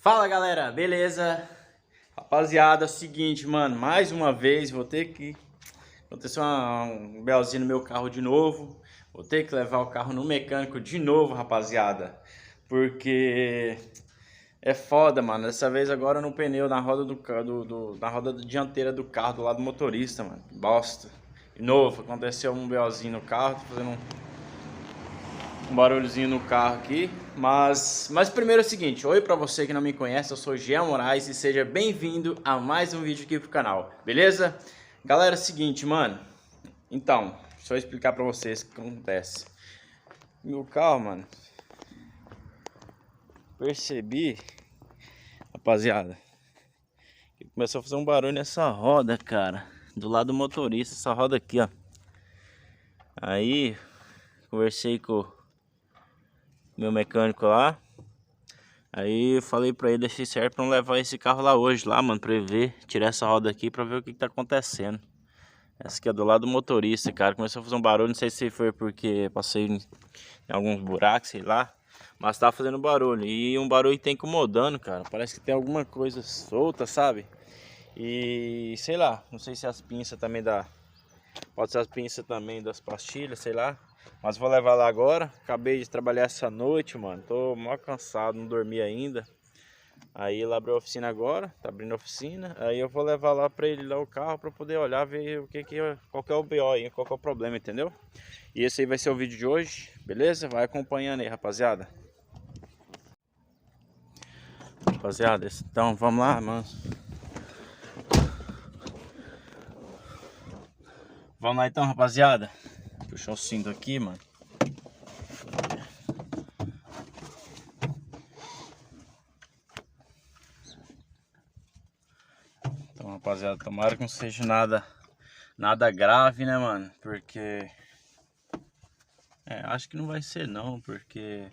Fala galera, beleza? Rapaziada, é o seguinte, mano, mais uma vez vou ter que aconteceu um belzinho no meu carro de novo. Vou ter que levar o carro no mecânico de novo, rapaziada. Porque é foda, mano. Dessa vez agora no pneu, na roda na roda dianteira do carro, do lado do motorista, mano. Bosta. De novo, aconteceu um belzinho no carro, tô fazendo um barulhozinho no carro aqui. Mas primeiro é o seguinte, oi pra você que não me conhece, eu sou Jean Moraes e seja bem-vindo a mais um vídeo aqui pro canal, beleza? Galera, é o seguinte, mano, então, deixa eu explicar pra vocês o que acontece. Meu carro, mano, percebi, rapaziada, que começou a fazer um barulho nessa roda, cara, do lado do motorista, essa roda aqui, ó. Aí, conversei com o meu mecânico lá. Aí eu falei pra ele, deixei certo pra não levar esse carro lá hoje, lá, mano, pra ele ver, tirar essa roda aqui pra ver o que tá acontecendo. Essa aqui é do lado do motorista, cara, começou a fazer um barulho, não sei se foi porque passei em alguns buracos, sei lá. Mas tava fazendo barulho, e um barulho que tá incomodando, cara, parece que tem alguma coisa solta, sabe? E sei lá, não sei se as pinças também pode ser as pinças também das pastilhas, sei lá. Mas vou levar lá agora. Acabei de trabalhar essa noite, mano. Tô mó cansado, não dormi ainda. Aí ele abriu a oficina agora, tá abrindo a oficina. Aí eu vou levar lá pra ele lá o carro pra poder olhar, ver qual que é o BO aí, qual que é o problema, entendeu? E esse aí vai ser o vídeo de hoje, beleza? Vai acompanhando aí, rapaziada. Rapaziada, então vamos lá, mano. Vamos lá então, rapaziada. Puxar o cinto aqui, mano. Então, rapaziada, tomara que não seja nada grave, né, mano? Porque acho que não vai ser não, porque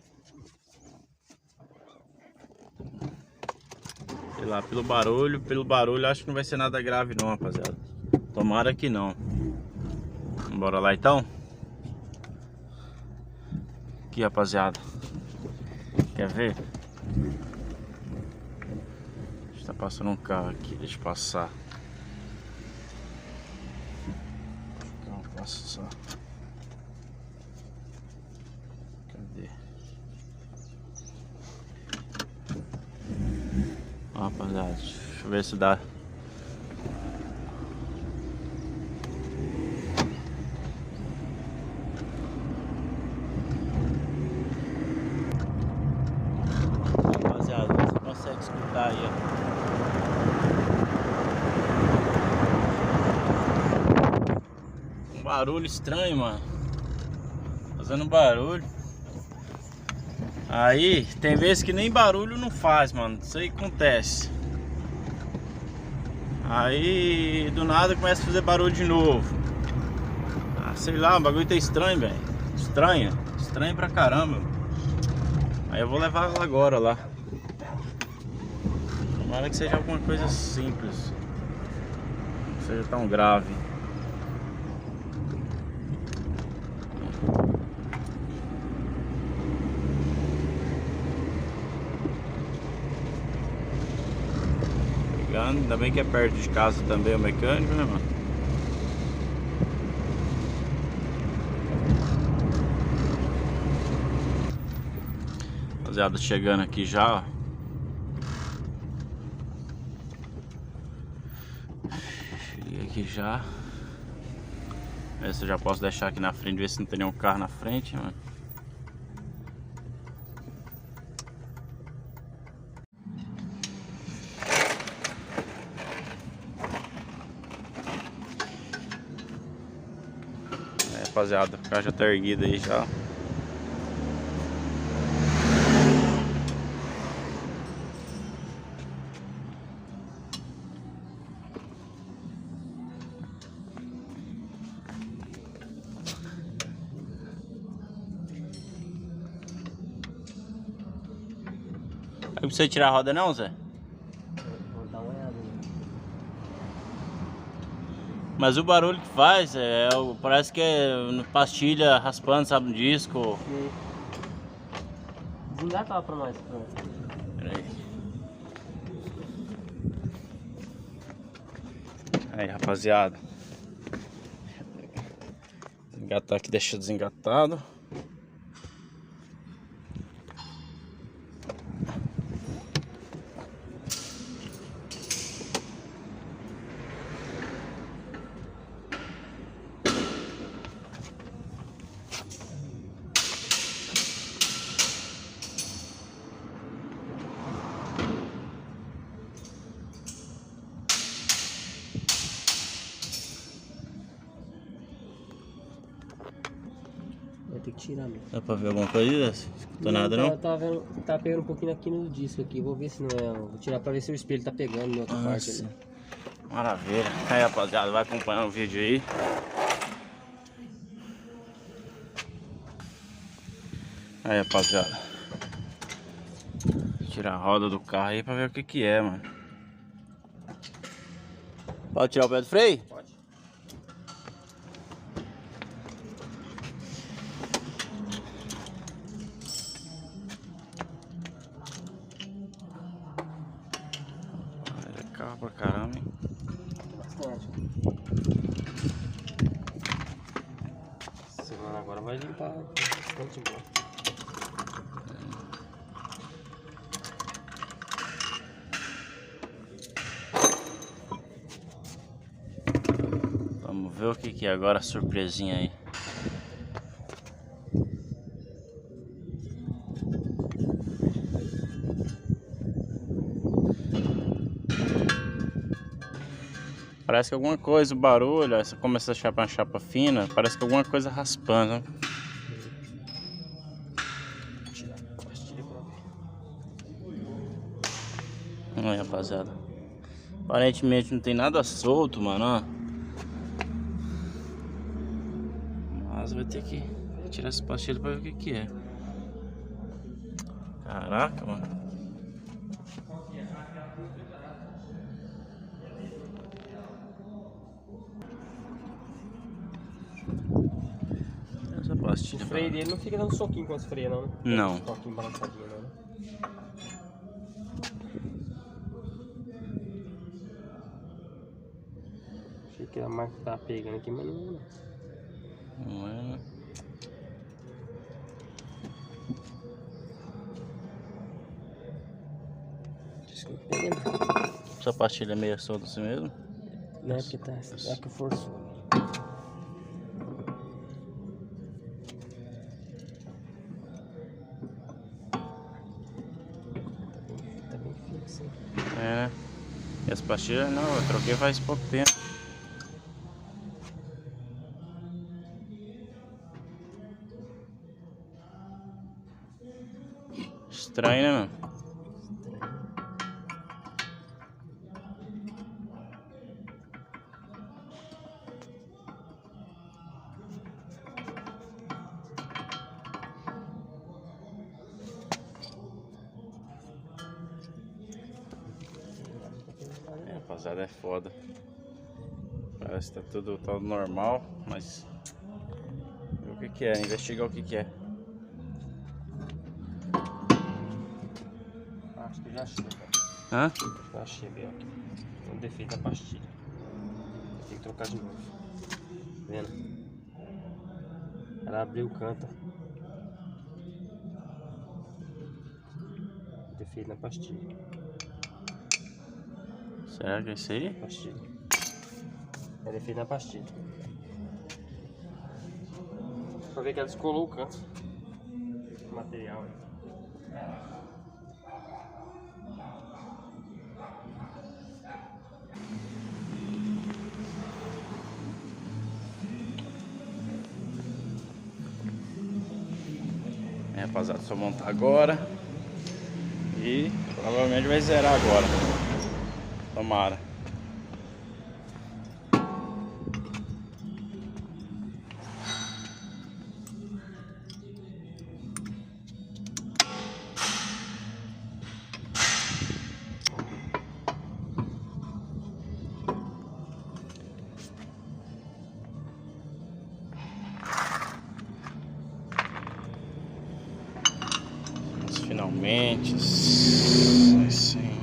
sei lá, pelo barulho acho que não vai ser nada grave não, rapaziada. Tomara que não. Bora lá então. Aqui, rapaziada, quer ver? Tá passando um carro aqui, deixa eu passar. Não, passa só. Cadê? Ó, rapaziada, deixa eu ver se dá. Rapaziada, você consegue escutar aí, ó. Barulho estranho, mano. Fazendo barulho. Aí tem vezes que nem barulho não faz, mano. Isso aí acontece. Aí do nada começa a fazer barulho de novo. Ah, sei lá, o bagulho tá estranho, velho. Estranho pra caramba. Aí eu vou levar ela agora lá. Tomara que seja alguma coisa simples, não seja tão grave. Ainda bem que é perto de casa também o mecânico, né, mano? Rapaziada, chegando aqui já, ó. Cheguei aqui já. Ver se eu já posso deixar aqui na frente, ver se não tem nenhum carro na frente, mano. Rapaziada, o carro já tá erguido aí já. Não precisa tirar a roda não, Zé? Vou dar uma olhada, né? Mas o barulho que faz parece que é pastilha raspando, sabe, no disco. Desengata ela pra nós. Pera aí. Aí, rapaziada. Engatar aqui, deixa desengatado. Vai ter que tirar mesmo. Dá pra ver alguma coisa? Escutou nada não? Tá pegando um pouquinho aqui no disco aqui. Vou ver se não é. Vou tirar pra ver se o espelho tá pegando em outra parte ali. Maravilha. Aí, rapaziada, vai acompanhar o vídeo aí. Aí, rapaziada. Tirar a roda do carro aí pra ver o que que é, mano. Pode tirar o pé do freio? Pode. É carro pra caramba, hein? Bastante. Semana agora vai limpar bastante bom. Vamos ver o que que é agora a surpresinha aí. Parece que alguma coisa, o barulho, ó, como essa chapa é uma chapa fina, parece que alguma coisa raspando, né? Vou tirar a pastilha pra ver. Aí, rapaziada. Aparentemente não tem nada solto, mano, ó. Mas vai ter que tirar essa pastilha pra ver o que que é. Caraca, mano. Essa pastilha. O freio dele não fica dando soquinho quando freia, não, né? Não. Soquinho balançadinho, não, né? Achei que a marca tava pegando aqui, mas não é, não. Não é, né? Acho que não pega, não. Essa pastilha é meio solta assim mesmo? Não é porque tá. É que forçou. Tá bem fixo, hein? É, né? E as pastilhas não, eu troquei faz pouco tempo. Estranho, né, mano? É, rapaziada, é foda. Parece que tá tudo normal, mas ver o que que é, investigar o que que é. Acho que já chega. Hã? Já chega, ó. Um defeito da pastilha. Tem que trocar de novo. Tá vendo? Ela abriu o canto. Defeito na pastilha. Será que é isso aí? Pastilha. É defeito na pastilha. Pra ver que ela descolou o canto. O material aí. É, rapaziada, só montar agora. E provavelmente vai zerar agora. Tomara. Finalmente. Assim.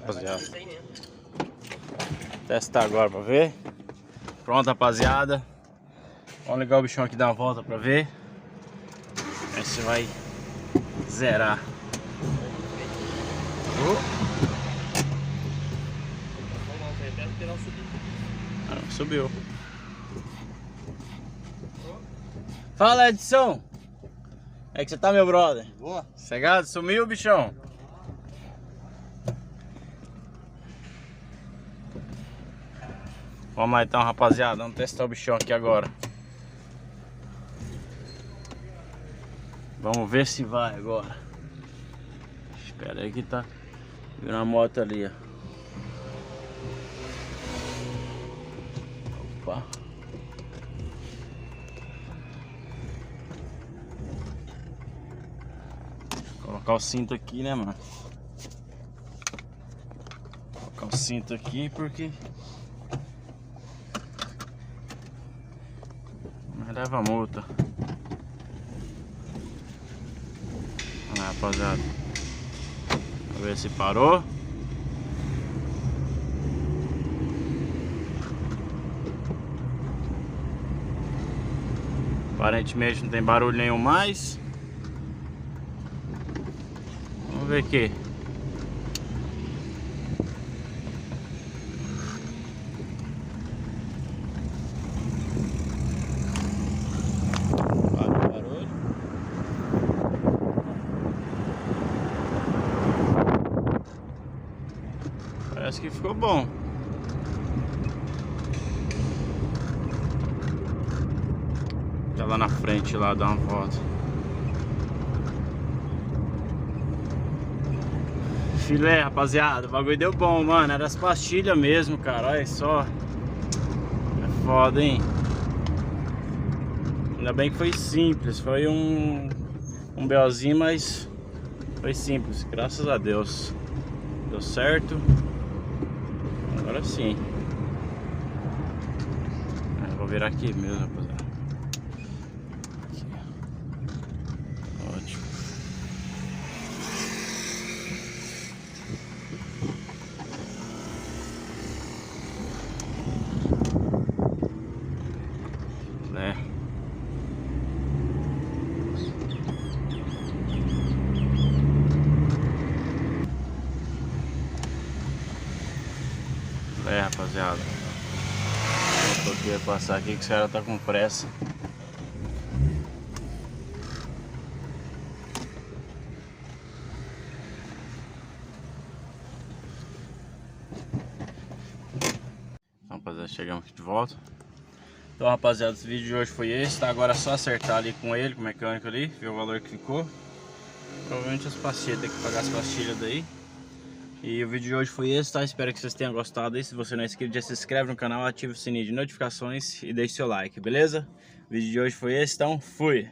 rapaziada. Testar agora pra ver. Pronto, rapaziada. Vamos ligar o bichão aqui, dar uma volta pra ver. Aí você vai zerar. Subiu. Fala, Edson. É que você tá, meu brother? Boa. Cegado? Sumiu, bichão? Vamos lá então, rapaziada. Vamos testar o bichão aqui agora. Vamos ver se vai agora. Espera aí que tá vindo uma moto ali, ó. Opa. Colocar o cinto aqui, né, mano? Colocar o cinto aqui porque mas leva multa. Olha lá, rapaziada. Vamos ver se parou. Aparentemente não tem barulho nenhum mais. Vamos ver aqui. Barulho. Parece que ficou bom. Tá lá na frente, lá, dar uma volta. Filé, rapaziada, o bagulho deu bom, mano. Era as pastilhas mesmo, cara. Olha só. É foda, hein? Ainda bem que foi simples. Foi um BOzinho, mas foi simples. Graças a Deus. Deu certo. Agora sim. Eu vou virar aqui mesmo, rapaziada. Ótimo. Rapaziada, eu queria passar aqui que o cara tá com pressa. Então, rapaziada, chegamos aqui de volta. Então, rapaziada, esse vídeo de hoje foi esse, tá? Agora é só acertar ali com ele, com o mecânico ali, ver o valor que ficou. Provavelmente as pastilhas, tem que pagar as pastilhas daí. E o vídeo de hoje foi esse, tá? Espero que vocês tenham gostado aí. Se você não é inscrito, já se inscreve no canal, ativa o sininho de notificações e deixe seu like, beleza? O vídeo de hoje foi esse, então fui!